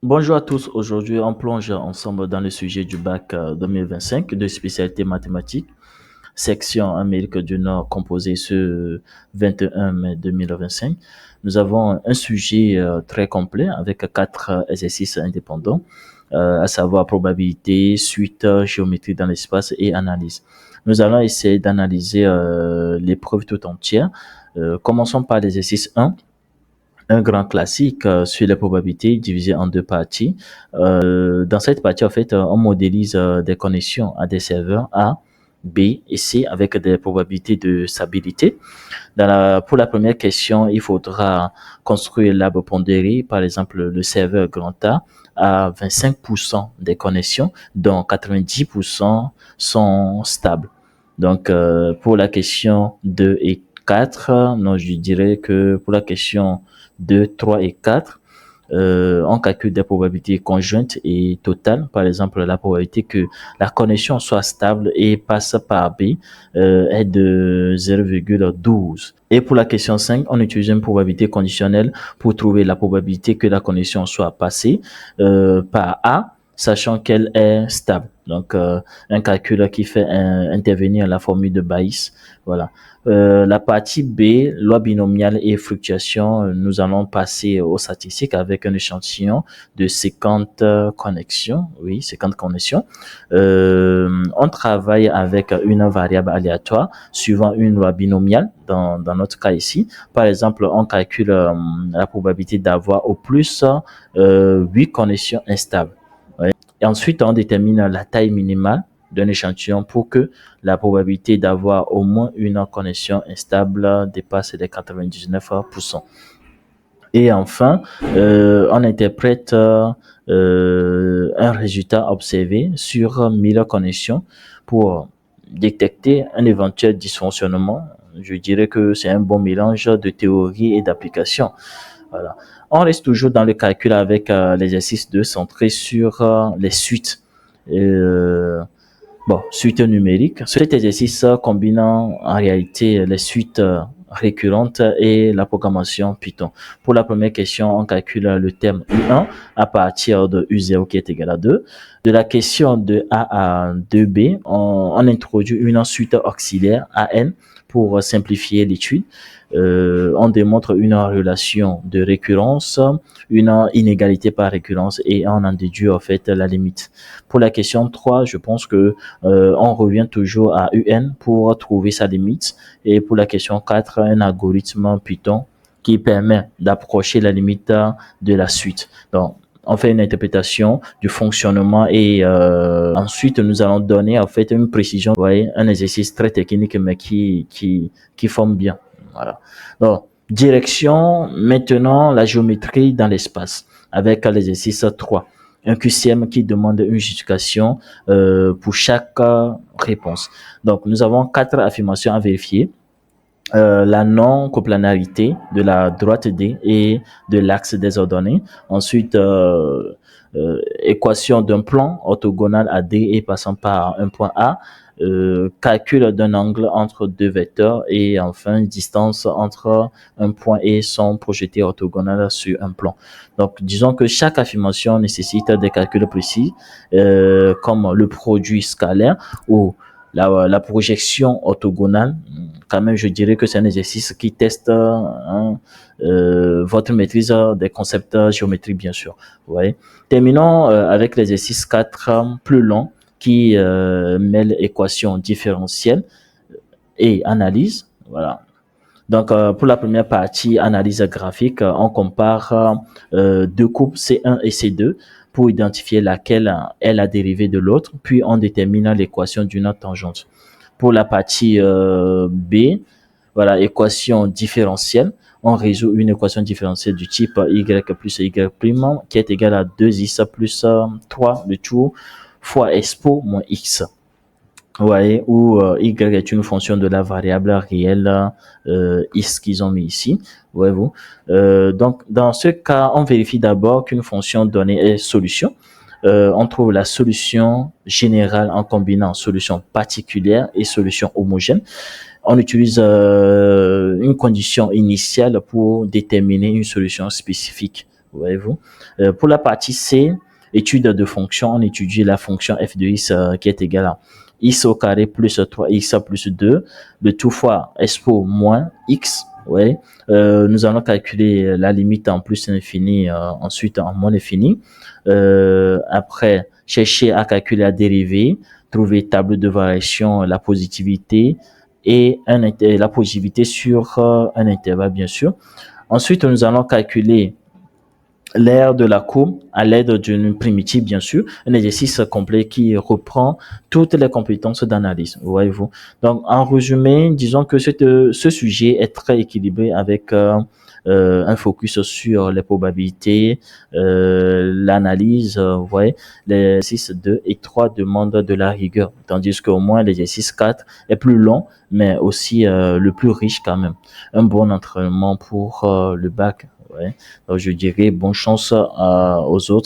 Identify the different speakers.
Speaker 1: Bonjour à tous, aujourd'hui on plonge ensemble dans le sujet du bac 2025 de spécialité mathématiques, section Amérique du Nord composée ce 21 mai 2025. Nous avons un sujet très complet avec quatre exercices indépendants, à savoir probabilité, suite, géométrie dans l'espace et analyse. Nous allons essayer d'analyser l'épreuve tout entière. Commençons par l'exercice 1, un grand classique sur les probabilités divisé en deux parties. Dans cette partie, en fait, on modélise des connexions à des serveurs A, B et C avec des probabilités de stabilité. Pour la première question, il faudra construire l'arbre pondéré. Par exemple, le serveur grand A a 25% des connexions, dont 90% sont stables. Donc, pour la question 2 et 4, non, je dirais que pour la question 2, 3 et 4, on calcule des probabilités conjointes et totales. Par exemple, la probabilité que la connexion soit stable et passe par B est de 0,12. Et pour la question 5, on utilise une probabilité conditionnelle pour trouver la probabilité que la connexion soit passée par A, sachant qu'elle est stable. Donc, un calcul qui fait intervenir la formule de Bayes. Voilà. La partie B, loi binomiale et fluctuation, nous allons passer aux statistiques avec un échantillon de 50 connexions. Oui, 50 connexions. On travaille avec une variable aléatoire suivant une loi binomiale dans notre cas ici. Par exemple, on calcule la probabilité d'avoir au plus 8 connexions instables. Ouais. Et ensuite, on détermine la taille minimale d'un échantillon pour que la probabilité d'avoir au moins une connexion instable dépasse les 99%. Et enfin, on interprète un résultat observé sur 1000 connexions pour détecter un éventuel dysfonctionnement. Je dirais que c'est un bon mélange de théorie et d'application. Voilà. On reste toujours dans le calcul avec l'exercice 2 centré sur les suites. Euh, Suite numérique. Cet exercice combinant en réalité les suites récurrentes et la programmation Python. Pour la première question, on calcule le terme U1 à partir de U0 qui est égal à 2. De la question de A à 2B, on introduit une suite auxiliaire AN pour simplifier l'étude. On démontre une relation de récurrence, une inégalité par récurrence et on en déduit en fait la limite. Pour la question 3, je pense que on revient toujours à UN pour trouver sa limite. Et pour la question 4, un algorithme Python qui permet d'approcher la limite de la suite. Donc, on fait une interprétation du fonctionnement et ensuite nous allons donner en fait une précision. Vous voyez, un exercice très technique mais qui forme bien. Voilà. Donc, direction, maintenant la géométrie dans l'espace avec l'exercice 3, un QCM qui demande une justification pour chaque réponse. Donc, nous avons quatre affirmations à vérifier. La non-coplanarité de la droite D et de l'axe des ordonnées. Ensuite, équation d'un plan orthogonal à D et passant par un point A. Calcul d'un angle entre deux vecteurs et enfin distance entre un point et son projeté orthogonal sur un plan. Donc, disons que chaque affirmation nécessite des calculs précis, comme le produit scalaire ou la projection orthogonale. Quand même, je dirais que c'est un exercice qui teste votre maîtrise des concepts géométriques, bien sûr. Vous voyez. Terminons avec l'exercice 4, plus long, qui mêle équations différentielles et analyse. Voilà. Donc, pour la première partie, analyse graphique, on compare deux courbes C1 et C2 pour identifier laquelle est la dérivée de l'autre, puis on détermine l'équation d'une tangente. Pour la partie B, voilà, équation différentielle. On résout une équation différentielle du type y plus y' qui est égal à 2x plus 3 le tout fois expo moins x. Vous voyez, où y est une fonction de la variable réelle x qu'ils ont mis ici. Voyez-vous. Donc, dans ce cas, on vérifie d'abord qu'une fonction donnée est solution. On trouve la solution générale en combinant solution particulière et solution homogène. On utilise une condition initiale pour déterminer une solution spécifique. voyez-vous. Pour la partie C, étude de fonction, on étudie la fonction f de x qui est égale à x au carré plus 3x plus 2, le tout fois expo moins x. Ouais. Nous allons calculer la limite en plus infini, ensuite en moins infini. Après, chercher à calculer la dérivée, trouver table de variation, la positivité et la positivité sur un intervalle, bien sûr. Ensuite, nous allons calculer l'aire de la courbe à l'aide d'une primitive, bien sûr, un exercice complet qui reprend toutes les compétences d'analyse, voyez-vous. Donc, en résumé, disons que ce sujet est très équilibré avec un focus sur les probabilités, l'analyse, vous voyez, l'exercice 2 et 3 demandent de la rigueur, tandis qu'au moins l'exercice 4 est plus long, mais aussi le plus riche quand même. Un bon entraînement pour le bac. Ouais. Donc, je dirais bonne chance aux autres.